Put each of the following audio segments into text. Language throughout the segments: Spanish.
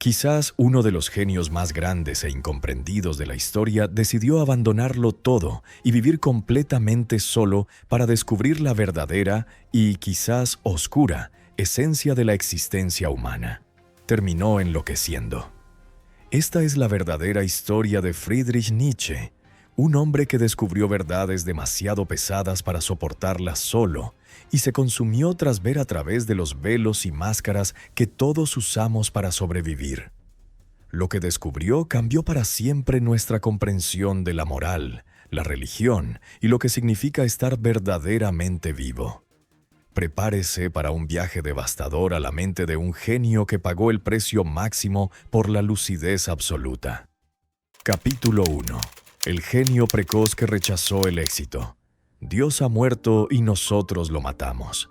Quizás uno de los genios más grandes e incomprendidos de la historia decidió abandonarlo todo y vivir completamente solo para descubrir la verdadera y quizás oscura esencia de la existencia humana. Terminó enloqueciendo. Esta es la verdadera historia de Friedrich Nietzsche, un hombre que descubrió verdades demasiado pesadas para soportarlas solo y se consumió tras ver a través de los velos y máscaras que todos usamos para sobrevivir. Lo que descubrió cambió para siempre nuestra comprensión de la moral, la religión y lo que significa estar verdaderamente vivo. Prepárese para un viaje devastador a la mente de un genio que pagó el precio máximo por la lucidez absoluta. Capítulo 1. El genio precoz que rechazó el éxito. Dios ha muerto y nosotros lo matamos.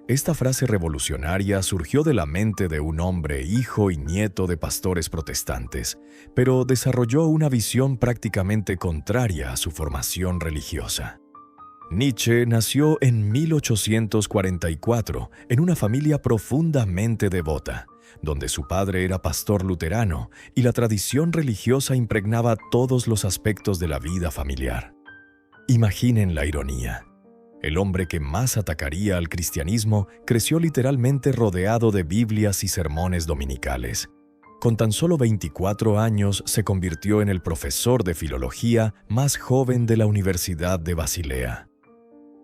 Esta frase revolucionaria surgió de la mente de un hombre, hijo y nieto de pastores protestantes, pero desarrolló una visión prácticamente contraria a su formación religiosa. Nietzsche nació en 1844 en una familia profundamente devota, donde su padre era pastor luterano y la tradición religiosa impregnaba todos los aspectos de la vida familiar. Imaginen la ironía. El hombre que más atacaría al cristianismo creció literalmente rodeado de Biblias y sermones dominicales. Con tan solo 24 años se convirtió en el profesor de filología más joven de la Universidad de Basilea.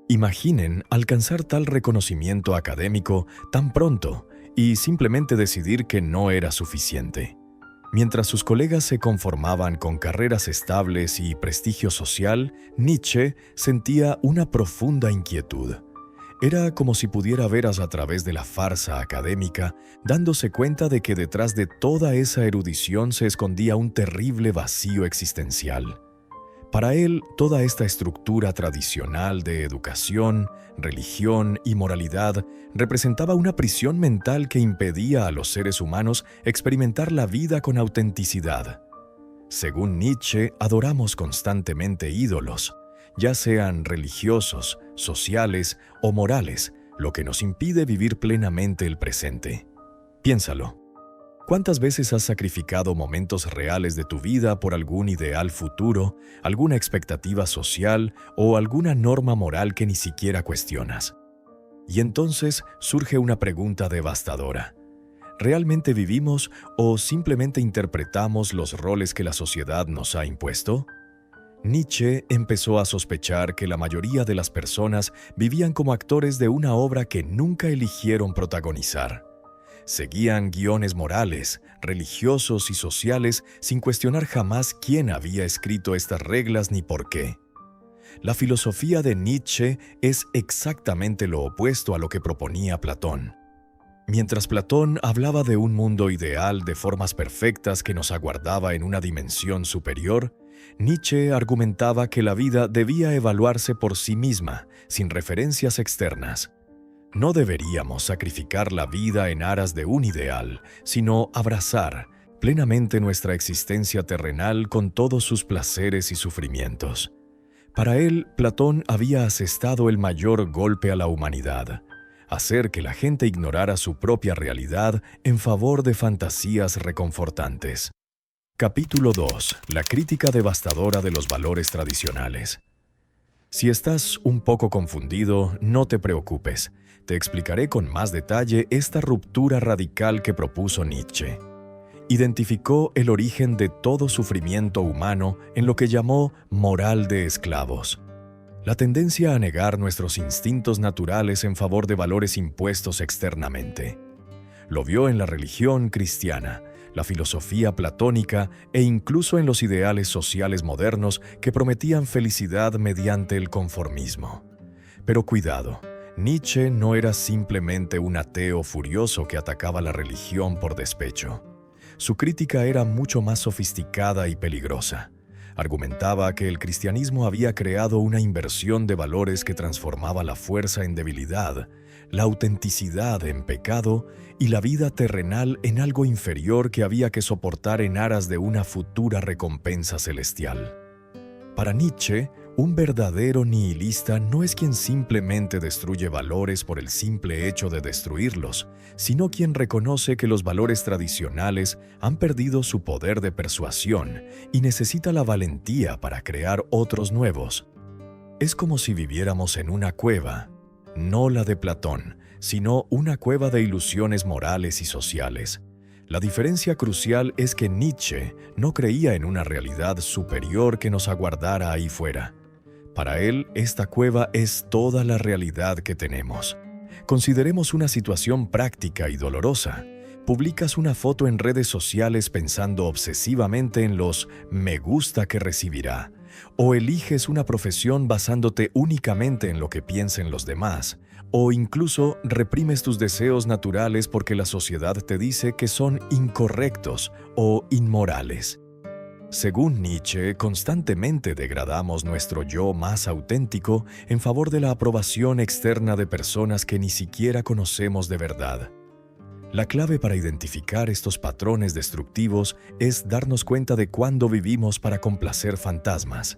Imaginen alcanzar tal reconocimiento académico tan pronto y simplemente decidir que no era suficiente. Mientras sus colegas se conformaban con carreras estables y prestigio social, Nietzsche sentía una profunda inquietud. Era como si pudiera ver a través de la farsa académica, dándose cuenta de que detrás de toda esa erudición se escondía un terrible vacío existencial. Para él, toda esta estructura tradicional de educación, religión y moralidad representaba una prisión mental que impedía a los seres humanos experimentar la vida con autenticidad. Según Nietzsche, adoramos constantemente ídolos, ya sean religiosos, sociales o morales, lo que nos impide vivir plenamente el presente. Piénsalo. ¿Cuántas veces has sacrificado momentos reales de tu vida por algún ideal futuro, alguna expectativa social o alguna norma moral que ni siquiera cuestionas? Y entonces surge una pregunta devastadora. ¿Realmente vivimos o simplemente interpretamos los roles que la sociedad nos ha impuesto? Nietzsche empezó a sospechar que la mayoría de las personas vivían como actores de una obra que nunca eligieron protagonizar. Seguían guiones morales, religiosos y sociales sin cuestionar jamás quién había escrito estas reglas ni por qué. La filosofía de Nietzsche es exactamente lo opuesto a lo que proponía Platón. Mientras Platón hablaba de un mundo ideal de formas perfectas que nos aguardaba en una dimensión superior, Nietzsche argumentaba que la vida debía evaluarse por sí misma, sin referencias externas. No deberíamos sacrificar la vida en aras de un ideal, sino abrazar plenamente nuestra existencia terrenal con todos sus placeres y sufrimientos. Para él, Platón había asestado el mayor golpe a la humanidad: hacer que la gente ignorara su propia realidad en favor de fantasías reconfortantes. Capítulo 2. La crítica devastadora de los valores tradicionales. Si estás un poco confundido, no te preocupes. Te explicaré con más detalle esta ruptura radical que propuso Nietzsche. Identificó el origen de todo sufrimiento humano en lo que llamó moral de esclavos. La tendencia a negar nuestros instintos naturales en favor de valores impuestos externamente. Lo vio en la religión cristiana, la filosofía platónica e incluso en los ideales sociales modernos que prometían felicidad mediante el conformismo. Pero cuidado, Nietzsche no era simplemente un ateo furioso que atacaba la religión por despecho. Su crítica era mucho más sofisticada y peligrosa. Argumentaba que el cristianismo había creado una inversión de valores que transformaba la fuerza en debilidad, la autenticidad en pecado y la vida terrenal en algo inferior que había que soportar en aras de una futura recompensa celestial. Para Nietzsche, un verdadero nihilista no es quien simplemente destruye valores por el simple hecho de destruirlos, sino quien reconoce que los valores tradicionales han perdido su poder de persuasión y necesita la valentía para crear otros nuevos. Es como si viviéramos en una cueva, no la de Platón, sino una cueva de ilusiones morales y sociales. La diferencia crucial es que Nietzsche no creía en una realidad superior que nos aguardara ahí fuera. Para él, esta cueva es toda la realidad que tenemos. Consideremos una situación práctica y dolorosa. Publicas una foto en redes sociales pensando obsesivamente en los me gusta que recibirá, o eliges una profesión basándote únicamente en lo que piensen los demás, o incluso reprimes tus deseos naturales porque la sociedad te dice que son incorrectos o inmorales. Según Nietzsche, constantemente degradamos nuestro yo más auténtico en favor de la aprobación externa de personas que ni siquiera conocemos de verdad. La clave para identificar estos patrones destructivos es darnos cuenta de cuándo vivimos para complacer fantasmas.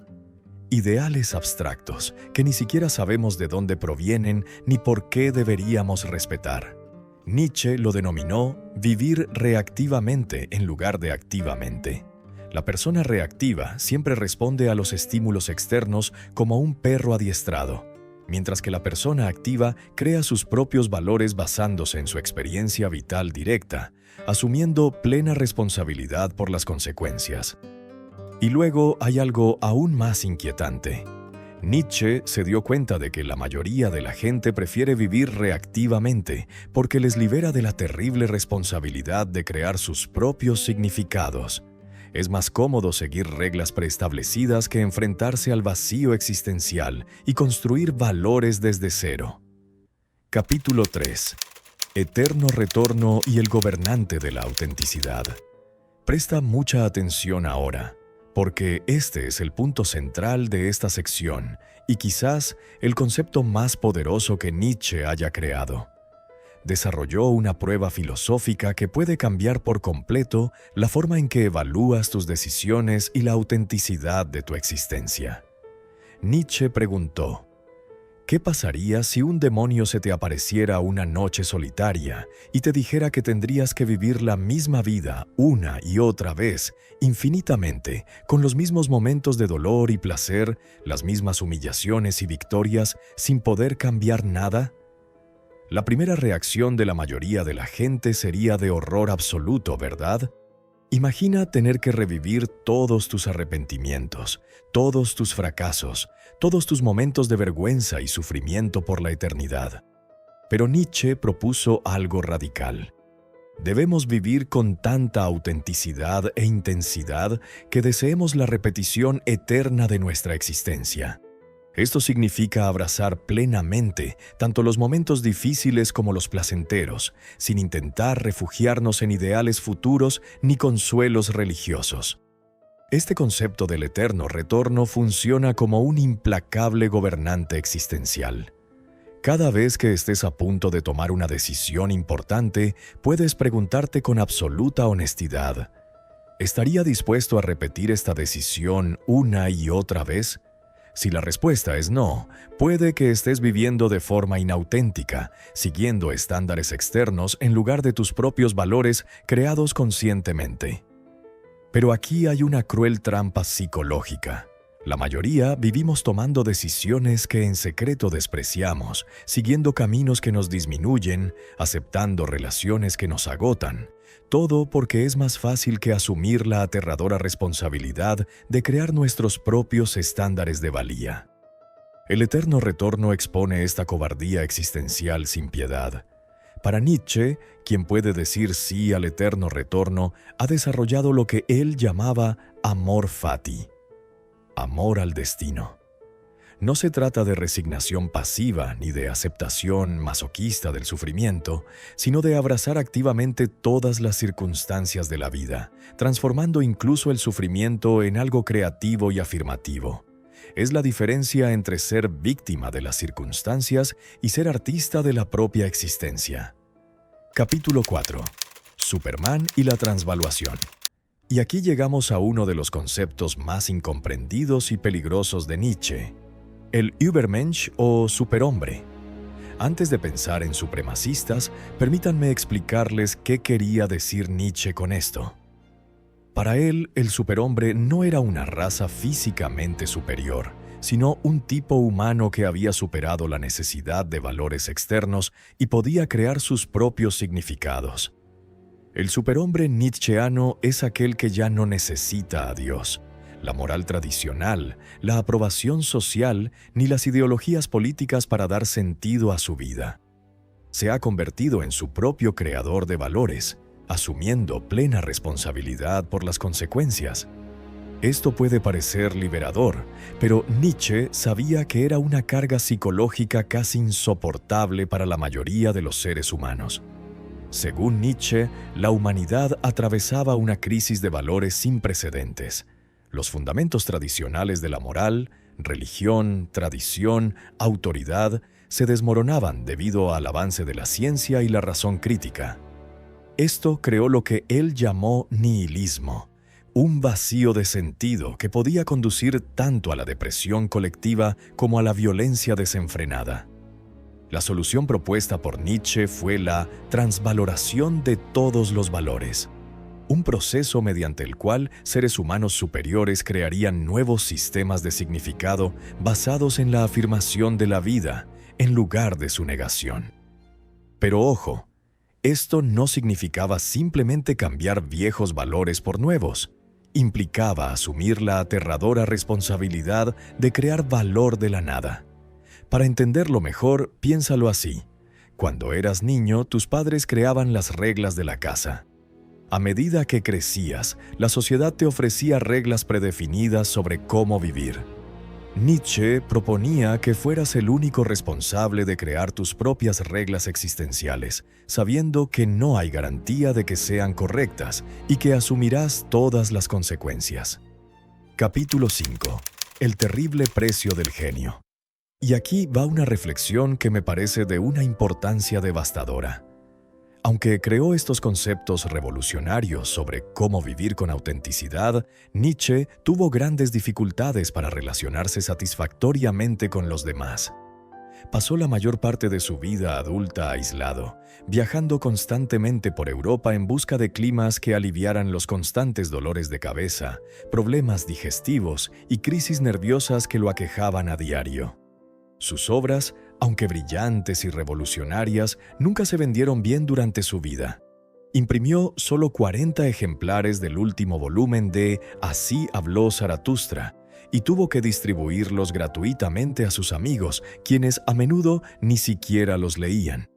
Ideales abstractos que ni siquiera sabemos de dónde provienen ni por qué deberíamos respetar. Nietzsche lo denominó vivir reactivamente en lugar de activamente. La persona reactiva siempre responde a los estímulos externos como un perro adiestrado, mientras que la persona activa crea sus propios valores basándose en su experiencia vital directa, asumiendo plena responsabilidad por las consecuencias. Y luego hay algo aún más inquietante. Nietzsche se dio cuenta de que la mayoría de la gente prefiere vivir reactivamente porque les libera de la terrible responsabilidad de crear sus propios significados. Es más cómodo seguir reglas preestablecidas que enfrentarse al vacío existencial y construir valores desde cero. Capítulo 3. Eterno retorno y el gobernante de la autenticidad. Presta mucha atención ahora, porque este es el punto central de esta sección y quizás el concepto más poderoso que Nietzsche haya creado. Desarrolló una prueba filosófica que puede cambiar por completo la forma en que evalúas tus decisiones y la autenticidad de tu existencia. Nietzsche preguntó, ¿qué pasaría si un demonio se te apareciera una noche solitaria y te dijera que tendrías que vivir la misma vida una y otra vez, infinitamente, con los mismos momentos de dolor y placer, las mismas humillaciones y victorias, sin poder cambiar nada? La primera reacción de la mayoría de la gente sería de horror absoluto, ¿verdad? Imagina tener que revivir todos tus arrepentimientos, todos tus fracasos, todos tus momentos de vergüenza y sufrimiento por la eternidad. Pero Nietzsche propuso algo radical. Debemos vivir con tanta autenticidad e intensidad que deseemos la repetición eterna de nuestra existencia. Esto significa abrazar plenamente tanto los momentos difíciles como los placenteros, sin intentar refugiarnos en ideales futuros ni consuelos religiosos. Este concepto del eterno retorno funciona como un implacable gobernante existencial. Cada vez que estés a punto de tomar una decisión importante, puedes preguntarte con absoluta honestidad, ¿estaría dispuesto a repetir esta decisión una y otra vez? Si la respuesta es no, puede que estés viviendo de forma inauténtica, siguiendo estándares externos en lugar de tus propios valores creados conscientemente. Pero aquí hay una cruel trampa psicológica. La mayoría vivimos tomando decisiones que en secreto despreciamos, siguiendo caminos que nos disminuyen, aceptando relaciones que nos agotan. Todo porque es más fácil que asumir la aterradora responsabilidad de crear nuestros propios estándares de valía. El eterno retorno expone esta cobardía existencial sin piedad. Para Nietzsche, quien puede decir sí al eterno retorno, ha desarrollado lo que él llamaba amor fati, amor al destino. No se trata de resignación pasiva ni de aceptación masoquista del sufrimiento, sino de abrazar activamente todas las circunstancias de la vida, transformando incluso el sufrimiento en algo creativo y afirmativo. Es la diferencia entre ser víctima de las circunstancias y ser artista de la propia existencia. Capítulo 4. Superman y la transvaluación. Y aquí llegamos a uno de los conceptos más incomprendidos y peligrosos de Nietzsche, el Übermensch o superhombre. Antes de pensar en supremacistas, permítanme explicarles qué quería decir Nietzsche con esto. Para él, el superhombre no era una raza físicamente superior, sino un tipo humano que había superado la necesidad de valores externos y podía crear sus propios significados. El superhombre nietzscheano es aquel que ya no necesita a Dios, la moral tradicional, la aprobación social ni las ideologías políticas para dar sentido a su vida. Se ha convertido en su propio creador de valores, asumiendo plena responsabilidad por las consecuencias. Esto puede parecer liberador, pero Nietzsche sabía que era una carga psicológica casi insoportable para la mayoría de los seres humanos. Según Nietzsche, la humanidad atravesaba una crisis de valores sin precedentes. Los fundamentos tradicionales de la moral, religión, tradición, autoridad, se desmoronaban debido al avance de la ciencia y la razón crítica. Esto creó lo que él llamó nihilismo, un vacío de sentido que podía conducir tanto a la depresión colectiva como a la violencia desenfrenada. La solución propuesta por Nietzsche fue la transvaloración de todos los valores, un proceso mediante el cual seres humanos superiores crearían nuevos sistemas de significado basados en la afirmación de la vida en lugar de su negación. Pero ojo, esto no significaba simplemente cambiar viejos valores por nuevos. Implicaba asumir la aterradora responsabilidad de crear valor de la nada. Para entenderlo mejor, piénsalo así. Cuando eras niño, tus padres creaban las reglas de la casa. A medida que crecías, la sociedad te ofrecía reglas predefinidas sobre cómo vivir. Nietzsche proponía que fueras el único responsable de crear tus propias reglas existenciales, sabiendo que no hay garantía de que sean correctas y que asumirás todas las consecuencias. Capítulo 5. El terrible precio del genio. Y aquí va una reflexión que me parece de una importancia devastadora. Aunque creó estos conceptos revolucionarios sobre cómo vivir con autenticidad, Nietzsche tuvo grandes dificultades para relacionarse satisfactoriamente con los demás. Pasó la mayor parte de su vida adulta aislado, viajando constantemente por Europa en busca de climas que aliviaran los constantes dolores de cabeza, problemas digestivos y crisis nerviosas que lo aquejaban a diario. Sus obras, aunque brillantes y revolucionarias, nunca se vendieron bien durante su vida. Imprimió solo 40 ejemplares del último volumen de Así habló Zaratustra y tuvo que distribuirlos gratuitamente a sus amigos, quienes a menudo ni siquiera los leían.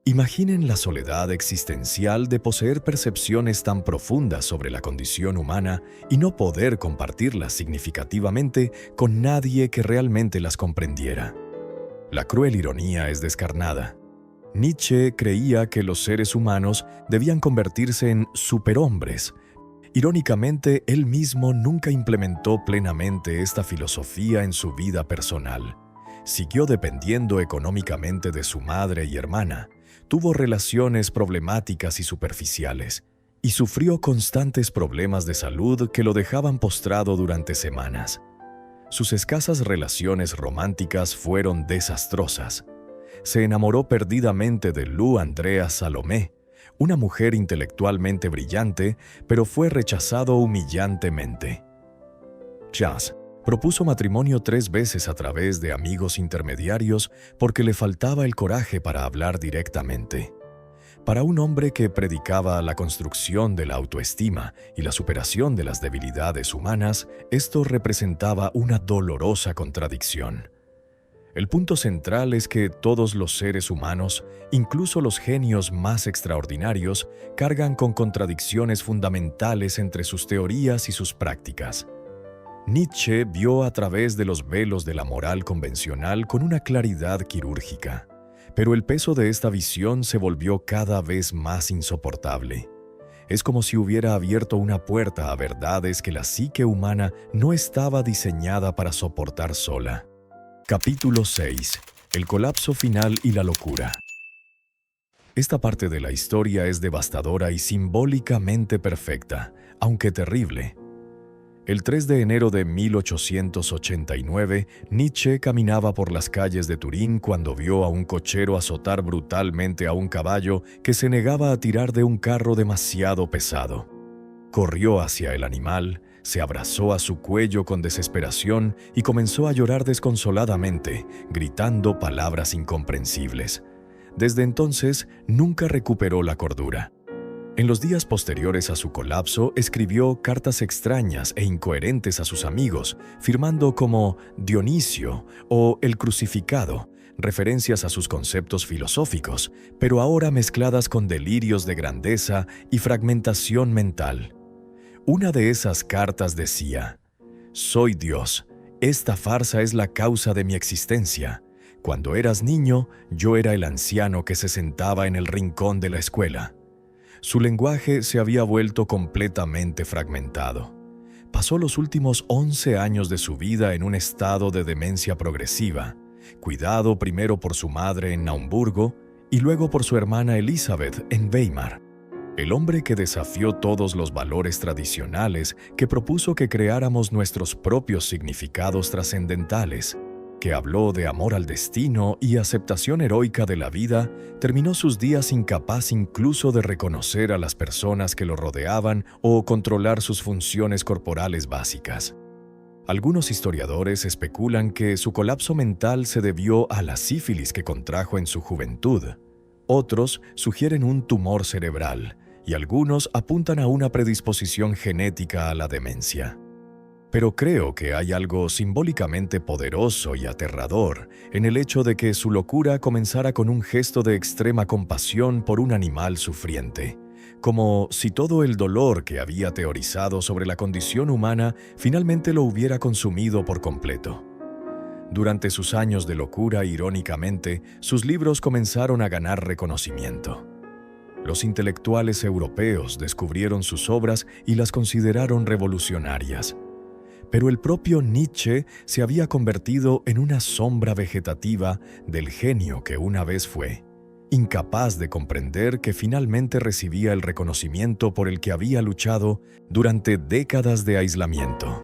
Imaginen la soledad existencial de poseer percepciones tan profundas sobre la condición humana y no poder compartirlas significativamente con nadie que realmente las comprendiera. La cruel ironía es descarnada. Nietzsche creía que los seres humanos debían convertirse en superhombres. Irónicamente, él mismo nunca implementó plenamente esta filosofía en su vida personal. Siguió dependiendo económicamente de su madre y hermana, tuvo relaciones problemáticas y superficiales, y sufrió constantes problemas de salud que lo dejaban postrado durante semanas. Sus escasas relaciones románticas fueron desastrosas. Se enamoró perdidamente de Lou Andrea Salomé, una mujer intelectualmente brillante, pero fue rechazado humillantemente. Chas propuso matrimonio 3 veces a través de amigos intermediarios porque le faltaba el coraje para hablar directamente. Para un hombre que predicaba la construcción de la autoestima y la superación de las debilidades humanas, esto representaba una dolorosa contradicción. El punto central es que todos los seres humanos, incluso los genios más extraordinarios, cargan con contradicciones fundamentales entre sus teorías y sus prácticas. Nietzsche vio a través de los velos de la moral convencional con una claridad quirúrgica. Pero el peso de esta visión se volvió cada vez más insoportable. Es como si hubiera abierto una puerta a verdades que la psique humana no estaba diseñada para soportar sola. Capítulo 6. El colapso final y la locura. Esta parte de la historia es devastadora y simbólicamente perfecta, aunque terrible. El 3 de enero de 1889, Nietzsche caminaba por las calles de Turín cuando vio a un cochero azotar brutalmente a un caballo que se negaba a tirar de un carro demasiado pesado. Corrió hacia el animal, se abrazó a su cuello con desesperación y comenzó a llorar desconsoladamente, gritando palabras incomprensibles. Desde entonces, nunca recuperó la cordura. En los días posteriores a su colapso, escribió cartas extrañas e incoherentes a sus amigos, firmando como Dionisio o el crucificado, referencias a sus conceptos filosóficos, pero ahora mezcladas con delirios de grandeza y fragmentación mental. Una de esas cartas decía: «Soy Dios, esta farsa es la causa de mi existencia. Cuando eras niño, yo era el anciano que se sentaba en el rincón de la escuela». Su lenguaje se había vuelto completamente fragmentado. Pasó los últimos 11 años de su vida en un estado de demencia progresiva, cuidado primero por su madre en Naumburgo y luego por su hermana Elizabeth en Weimar. El hombre que desafió todos los valores tradicionales, que propuso que creáramos nuestros propios significados trascendentales, que habló de amor al destino y aceptación heroica de la vida, terminó sus días incapaz incluso de reconocer a las personas que lo rodeaban o controlar sus funciones corporales básicas. Algunos historiadores especulan que su colapso mental se debió a la sífilis que contrajo en su juventud. Otros sugieren un tumor cerebral, y algunos apuntan a una predisposición genética a la demencia. Pero creo que hay algo simbólicamente poderoso y aterrador en el hecho de que su locura comenzara con un gesto de extrema compasión por un animal sufriente, como si todo el dolor que había teorizado sobre la condición humana finalmente lo hubiera consumido por completo. Durante sus años de locura, irónicamente, sus libros comenzaron a ganar reconocimiento. Los intelectuales europeos descubrieron sus obras y las consideraron revolucionarias. Pero el propio Nietzsche se había convertido en una sombra vegetativa del genio que una vez fue, incapaz de comprender que finalmente recibía el reconocimiento por el que había luchado durante décadas de aislamiento.